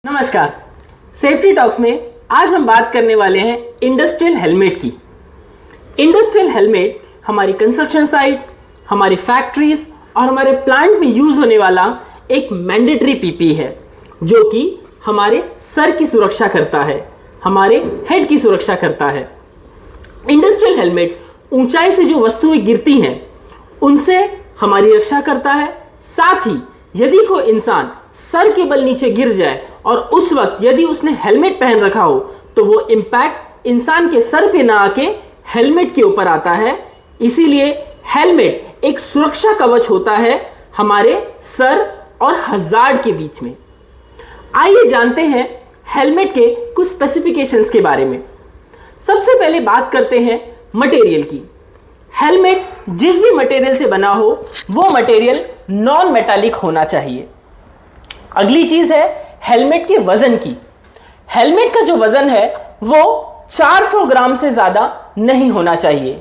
नमस्कार। Safety talks में आज हम बात करने वाले हैं इंडस्ट्रियल हेलमेट की। इंडस्ट्रियल हेलमेट हमारी कंस्ट्रक्शन साइट, हमारी फैक्ट्रीज और हमारे प्लांट में यूज होने वाला एक मैंडेटरी पीपी है जो कि हमारे सर की सुरक्षा करता है, हमारे हेड की सुरक्षा करता है। इंडस्ट्रियल हेलमेट ऊंचाई से जो वस्तुएं गिरती हैं उनसे हमारी रक्षा करता है। साथ ही यदि कोई इंसान सर के बल नीचे गिर जाए और उस वक्त यदि उसने हेलमेट पहन रखा हो तो वो इंपैक्ट इंसान के सर पे ना आके हेलमेट के ऊपर आता है। इसीलिए हेलमेट एक सुरक्षा कवच होता है हमारे सर और हजार्ड के बीच में। आइए जानते हैं हेलमेट के कुछ स्पेसिफिकेशंस के बारे में। सबसे पहले बात करते हैं मटेरियल की। हेलमेट जिस भी मटेरियल से बना हो वो मटेरियल नॉन मेटालिक होना चाहिए। अगली चीज है हेलमेट के वजन की। हेलमेट का जो वजन है वो 400 ग्राम से ज्यादा नहीं होना चाहिए।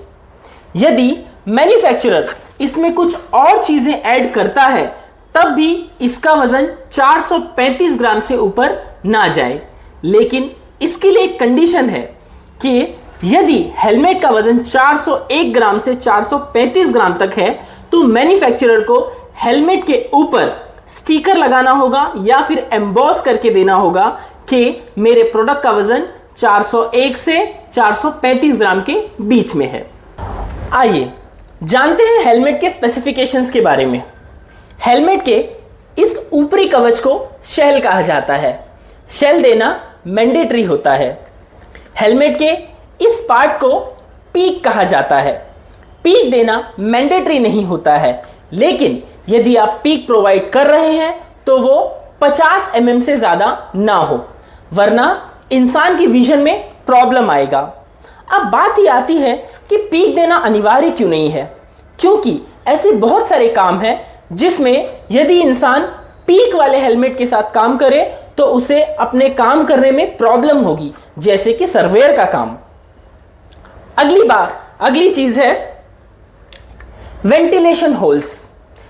यदि मैन्युफैक्चरर इसमें कुछ और चीजें ऐड करता है तब भी इसका वजन 435 ग्राम से ऊपर ना जाए। लेकिन इसके लिए एक कंडीशन है कि यदि हेलमेट का वजन 401 ग्राम से 435 ग्राम तक है तो मैन्युफैक्चरर को हेलमेट के ऊपर स्टिकर लगाना होगा या फिर एम्बॉस करके देना होगा कि मेरे प्रोडक्ट का वजन 401 से 435 ग्राम के बीच में है। आइए जानते हैं हेलमेट के स्पेसिफिकेशंस के बारे में। हेलमेट के इस ऊपरी कवच को शेल कहा जाता है। शेल देना मैंडेटरी होता है। हेलमेट के इस पार्ट को पीक कहा जाता है। पीक देना मैंडेटरी नहीं होता है, लेकिन यदि आप पीक प्रोवाइड कर रहे हैं तो वो 50 mm से ज्यादा ना हो, वरना इंसान की विजन में प्रॉब्लम आएगा। अब बात ही आती है कि पीक देना अनिवार्य क्यों नहीं है, क्योंकि ऐसे बहुत सारे काम हैं जिसमें यदि इंसान पीक वाले हेलमेट के साथ काम करे तो उसे अपने काम करने में प्रॉब्लम होगी, जैसे कि सर्वेयर का काम। अगली चीज है वेंटिलेशन होल्स।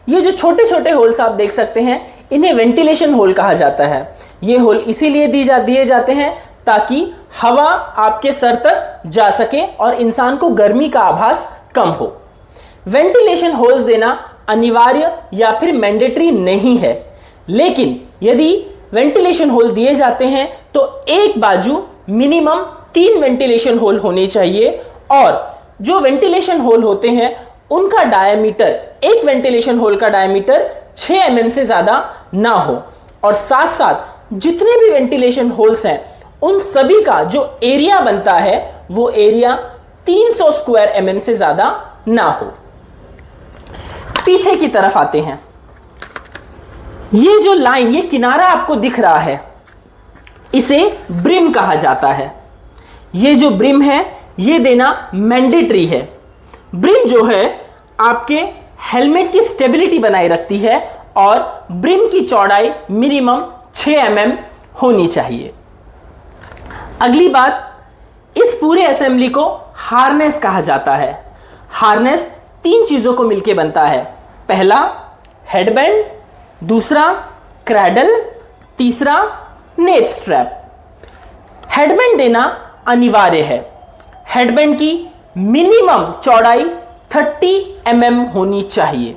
ये जो छोटे छोटे होल्स आप देख सकते हैं इन्हें वेंटिलेशन होल कहा जाता है। ये होल इसीलिए दिए जाते हैं ताकि हवा आपके सर तक जा सके और इंसान को गर्मी का आभास कम हो। वेंटिलेशन होल्स देना अनिवार्य या फिर मैंडेटरी नहीं है, लेकिन यदि वेंटिलेशन होल दिए जाते हैं तो एक बाजू मिनिमम 3 वेंटिलेशन होल होने चाहिए और जो वेंटिलेशन होल होते हैं उनका डायमीटर, एक वेंटिलेशन होल का डायमीटर 6 mm से ज्यादा ना हो और साथ साथ जितने भी वेंटिलेशन होल्स हैं उन सभी का जो एरिया बनता है वो एरिया 300 स्क्वायर mm से ज्यादा ना हो। पीछे की तरफ आते हैं। ये जो लाइन, ये किनारा आपको दिख रहा है इसे ब्रिम कहा जाता है। ये जो ब्रिम है ये देना मैंडेटरी है। ब्रिम जो है आपके हेलमेट की स्टेबिलिटी बनाए रखती है और ब्रिम की चौड़ाई मिनिमम 6 mm होनी चाहिए। अगली बात, इस पूरे असेंबली को हार्नेस कहा जाता है। हार्नेस 3 चीजों को मिलकर बनता है। पहला हेडबैंड, दूसरा क्रैडल, तीसरा नेप स्ट्रैप। हेडबैंड देना अनिवार्य है। हेडबैंड की मिनिमम चौड़ाई 30 mm होनी चाहिए,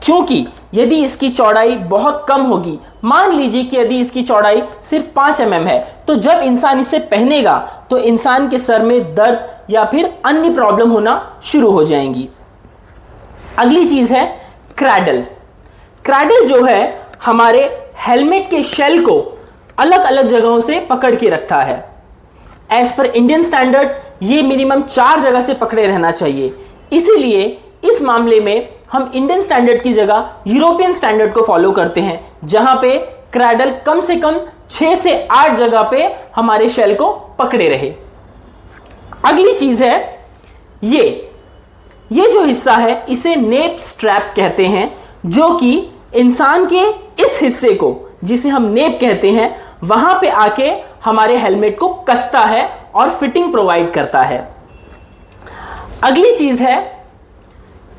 क्योंकि यदि इसकी चौड़ाई बहुत कम होगी, मान लीजिए कि यदि इसकी चौड़ाई सिर्फ 5 mm है, तो जब इंसान इसे पहनेगा तो इंसान के सर में दर्द या फिर अन्य प्रॉब्लम होना शुरू हो जाएंगी। अगली चीज है क्रैडल। क्रैडल जो है हमारे हेलमेट के शेल को अलग अलग जगहों से पकड़ के रखता है। एज पर इंडियन स्टैंडर्ड ये मिनिमम 4 जगह से पकड़े रहना चाहिए। इसीलिए इस मामले में हम इंडियन स्टैंडर्ड की जगह यूरोपियन स्टैंडर्ड को फॉलो करते हैं, जहां पे क्रैडल कम से कम 6 से 8 जगह पे हमारे शेल को पकड़े रहे। अगली चीज है ये जो हिस्सा है इसे नेप स्ट्रैप कहते हैं, जो कि इंसान के इस हिस्से को, जिसे हम नेप कहते हैं, वहां पे आके हमारे हेलमेट को कसता है और फिटिंग प्रोवाइड करता है। अगली चीज है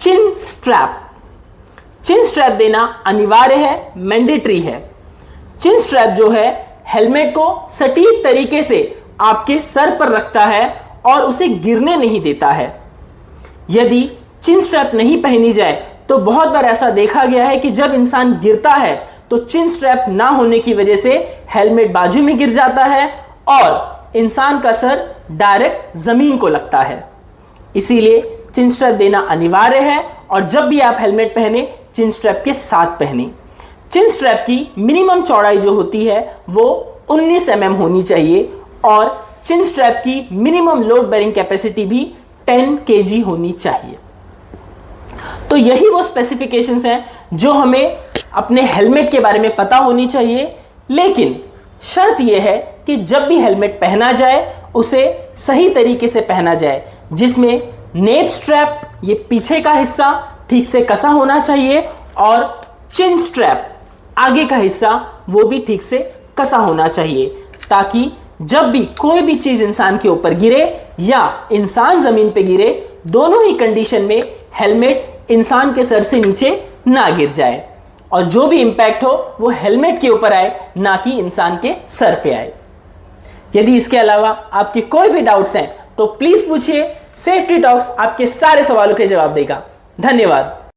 चिन स्ट्रैप। चिन स्ट्रैप देना अनिवार्य है, मैंडेटरी है। चिन स्ट्रैप जो है हेलमेट को सटीक तरीके से आपके सर पर रखता है और उसे गिरने नहीं देता है। यदि चिन स्ट्रैप नहीं पहनी जाए तो बहुत बार ऐसा देखा गया है कि जब इंसान गिरता है तो चिन स्ट्रैप ना होने की वजह से हेलमेट बाजू में गिर जाता है और इंसान का सर डायरेक्ट जमीन को लगता है। इसीलिए चिन स्ट्रैप देना अनिवार्य है और जब भी आप हेलमेट पहने चिन स्ट्रैप के साथ पहने। चिन स्ट्रैप की मिनिमम चौड़ाई जो होती है वो 19 mm होनी चाहिए और चिन स्ट्रैप की मिनिमम लोड बेरिंग कैपेसिटी भी 10 kg होनी चाहिए। तो यही वो स्पेसिफिकेशंस हैं जो हमें अपने हेलमेट के बारे में पता होनी चाहिए, लेकिन शर्त यह है कि जब भी हेलमेट पहना जाए उसे सही तरीके से पहना जाए, जिसमें नेप स्ट्रैप, ये पीछे का हिस्सा ठीक से कसा होना चाहिए और चिन स्ट्रैप, आगे का हिस्सा वो भी ठीक से कसा होना चाहिए, ताकि जब भी कोई भी चीज इंसान के ऊपर गिरे या इंसान जमीन पे गिरे, दोनों ही कंडीशन में हेलमेट इंसान के सर से नीचे ना गिर जाए और जो भी इंपैक्ट हो वो हेलमेट के ऊपर आए, ना कि इंसान के सर पे आए। यदि इसके अलावा आपके कोई भी डाउट्स हैं तो प्लीज पूछिए, सेफ्टी टॉक्स आपके सारे सवालों के जवाब देगा। धन्यवाद।